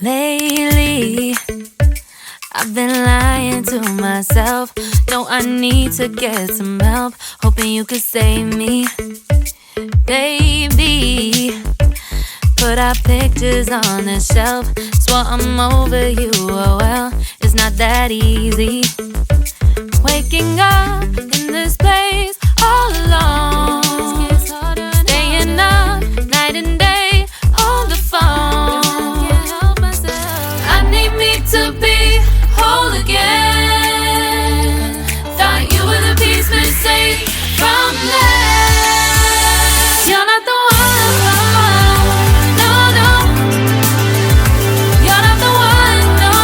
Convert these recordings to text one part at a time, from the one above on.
Lately, I've been lying to myself. No, I need to get some help. Hoping you could save me, baby. Put our pictures on the shelf. Swore I'm over you, oh well, it's not that easy. Waking up in this place all alone, staying up night and day on the phone. I need me to be whole again. Thought you were the piece missing from left. You're not the one, no, no. You're not the one, no,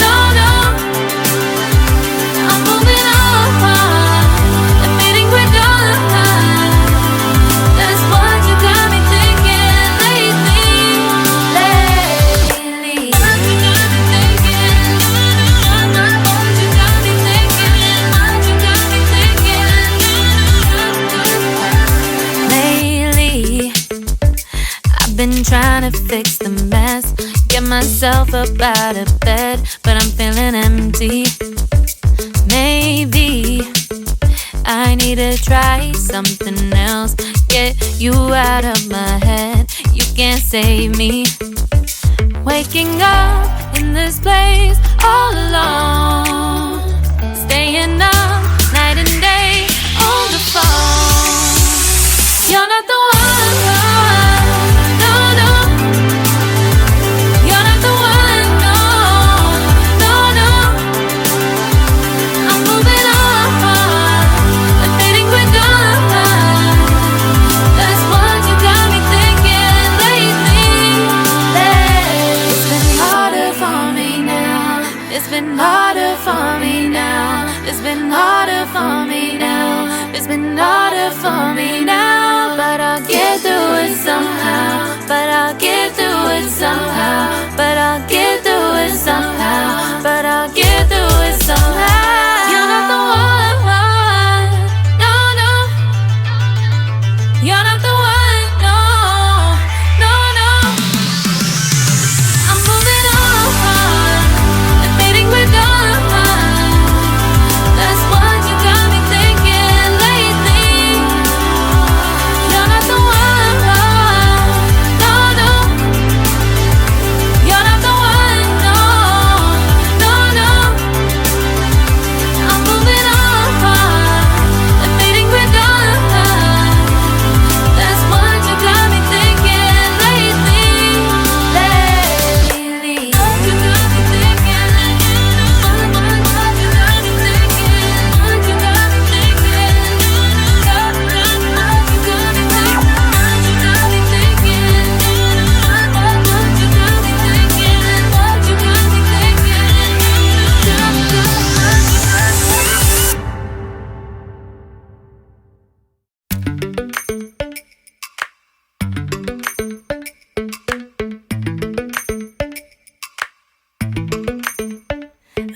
no, no. I'm moving on, admitting we're done. That's what you got me thinking lately. What you got me thinking? What you got me thinking? What you got me thinking? Lately, I've been trying to fix the mess, get myself up out of bed, but I'm feeling empty. Maybe I need to try something else. Get you out of my head, you can't save me. Waking up in this place all alone, staying up night and day on the phone. You're not the one, no, no. You're not the one, no, no, no. I'm moving on, admitting we're done. That's what you got me thinking lately. It's been harder for me now. It's been harder for me now. It's been harder for me now. It's been harder for me now. But I'll get through it somehow. But I'll get through it somehow. But I'll get through it somehow. But I'll get through it somehow. You're not the one, no, no. You're not the one, no, no, no. I'm moving on, admitting we're done. That's what you got me thinking lately. You're not the one, no, no. You're not the one, no, no, no. I'm moving on, admitting we're done. That's what you got me thinking lately. What you got me thinking? What you got me thinking? What you got me thinking? What you got me thinking? What you got me thinking? What you got me thinking? What you got me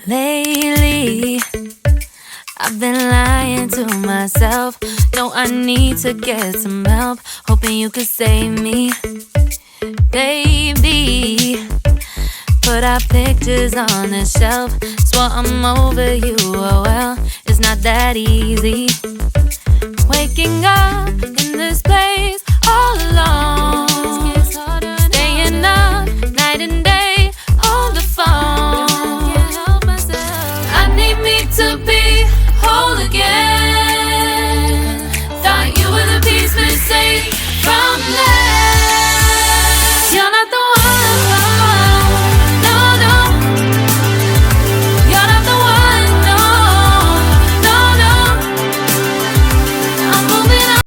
Lately, I've been lying to myself. No, I need to get some help. Hoping you could save me, baby. Put our pictures on the shelf. Swore I'm over you, oh well, it's not that easy. Waking up